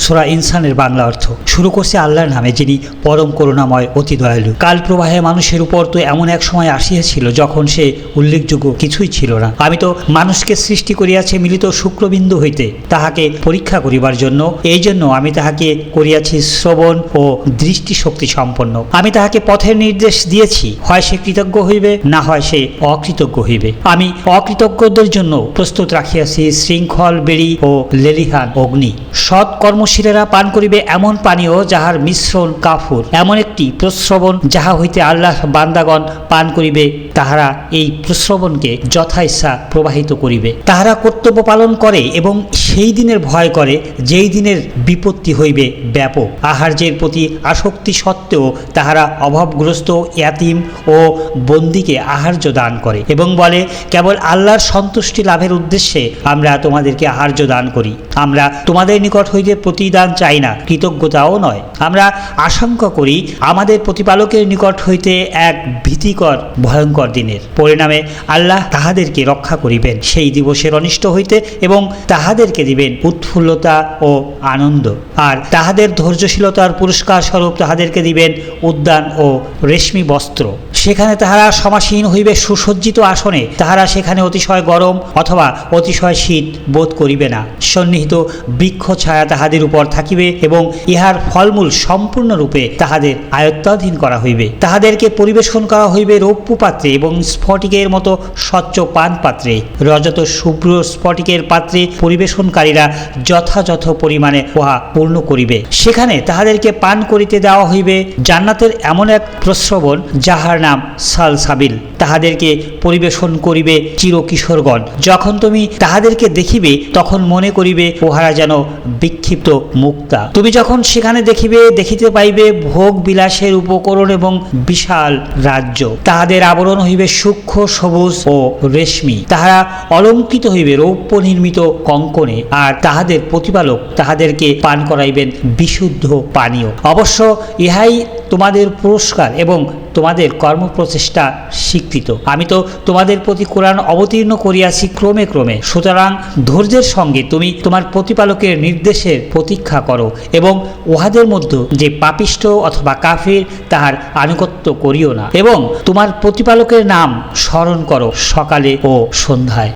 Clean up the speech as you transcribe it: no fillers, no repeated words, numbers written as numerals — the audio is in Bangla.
সূরা ইনসানের বাংলা অর্থ। শুরু করছে আল্লাহর নামে, যিনি পরম করুণাময়, অতি দয়ালু। কাল প্রবাহে মানুষের উপর তো এমন এক সময় আসিয়াছিল যখন সে উল্লেখযোগ্য কিছুই ছিল না। আমি তো মানুষকে সৃষ্টি করিয়াছি মিলিত শুক্রবিন্দু হইতে, তাহাকে পরীক্ষা করিবার জন্য। এই জন্য আমি তাহাকে করিয়াছি শ্রবণ ও দৃষ্টিশক্তি সম্পন্ন। আমি তাহাকে পথের নির্দেশ দিয়েছি, হয় সে কৃতজ্ঞ হইবে, না হয় সে অকৃতজ্ঞ হইবে। আমি অকৃতজ্ঞদের জন্য প্রস্তুত রাখিয়াছি শৃঙ্খল, বেড়ি ও লেলিহান অগ্নি। সৎ কর্মশীলেরা পান করিবে এমন পানীয় যাহার মিশ্রণ কাফুর, এমন একটি প্রস্রবণ যাহা হইতে আল্লাহ বান্দাগণ পান করিবে। তাহারা এই প্রস্রবণকে যথা ইচ্ছা প্রবাহিত করিবে। তাহারা কর্তব্য পালন করে এবং সেই দিনের ভয় করে যেই দিনের বিপত্তি হইবে ব্যাপক। আহার্যের প্রতি আসক্তি সত্ত্বেও তাহারা অভাবগ্রস্ত ইয়াতিম ও বন্দীকে আহার্য দান করে এবং বলে, কেবল আল্লাহর সন্তুষ্টি লাভের উদ্দেশ্যে আমরা তোমাদেরকে আহার্য দান করি। আমরা তোমাদের নিকট হইতে প্রতিদান চাই না, কৃতজ্ঞতাও নয়। আমরা আশঙ্কা করি আমাদের প্রতিপালকের নিকট হইতে এক ভীতিকর ভয়ঙ্কর দিনের পরিণামে আল্লাহ তাহাদেরকে রক্ষা করিবেন সেই দিবসের অনিষ্ট হইতে এবং তাহাদেরকে দিবেন উৎফুল্লতা ও আনন্দ। আর তাহাদের ধৈর্যশীলতার পুরস্কার স্বরূপ তাহাদেরকে দিবেন উদ্যান ও রেশমি বস্ত্র। সেখানে তাহারা সমাসীন হইবে সুসজ্জিত আসনে। তাহারা সেখানে অতিশয় গরম অথবা অতিশয় শীত বোধ করিবে না। সন্নিহিত বৃক্ষ ছায়া তাহাদের উপর থাকিবে এবং ইহার ফলমূল সম্পূর্ণরূপে তাহাদের আয়ত্তাধীন করা হইবে। তাহাদেরকে পরিবেশন করা হইবে রৌপ্য পাত্রে এবং স্ফটিকের মতো স্বচ্ছ পান পাত্রে। রজত শুভ্র স্ফটিকের পাত্রে পরিবেশনকারীরা যথাযথ পরিমাণে উহা পূর্ণ করিবে। সেখানে তাহাদেরকে পান করিতে দেওয়া হইবে জান্নাতের এমন এক প্রস্রবণ যাহার নাম সালসাবিল। তাহাদেরকে পরিবেশন করিবে চিরকিশোরগণ। যখন তুমি তাহাদেরকে দেখিবে তখন মনে করিবে উহারা যেন বিক্ষিপ্ত মুক্তা। তুমি যখন সেখানে দেখিতে পাইবে ভোগ বিলাসের উপকরণ এবং বিশাল রাজ্য। তাহাদের আবরণ হইবে সূক্ষ্ম সবুজ ও রেশমি। তাহারা অলঙ্কৃত হইবে রৌপ্য নির্মিত কঙ্কনে। আর তাহাদের প্রতিপালক তাহাদেরকে পান করাইবেন বিশুদ্ধ পানীয়। অবশ্য ইহাই তোমাদের পুরস্কার এবং তোমাদের কর্মপ্রচেষ্টা স্বীকৃত। আমি তো তোমাদের প্রতি কোরআন অবতীর্ণ করিয়াছি ক্রমে ক্রমে। সুতরাং ধৈর্যের সঙ্গে তুমি তোমার প্রতিপালকের নির্দেশের প্রতীক্ষা করো এবং উহাদের মধ্যে যে পাপিষ্ঠ অথবা কাফির তাহার আনুগত্য করিও না, এবং তোমার প্রতিপালকের নাম স্মরণ করো সকালে ও সন্ধ্যায়।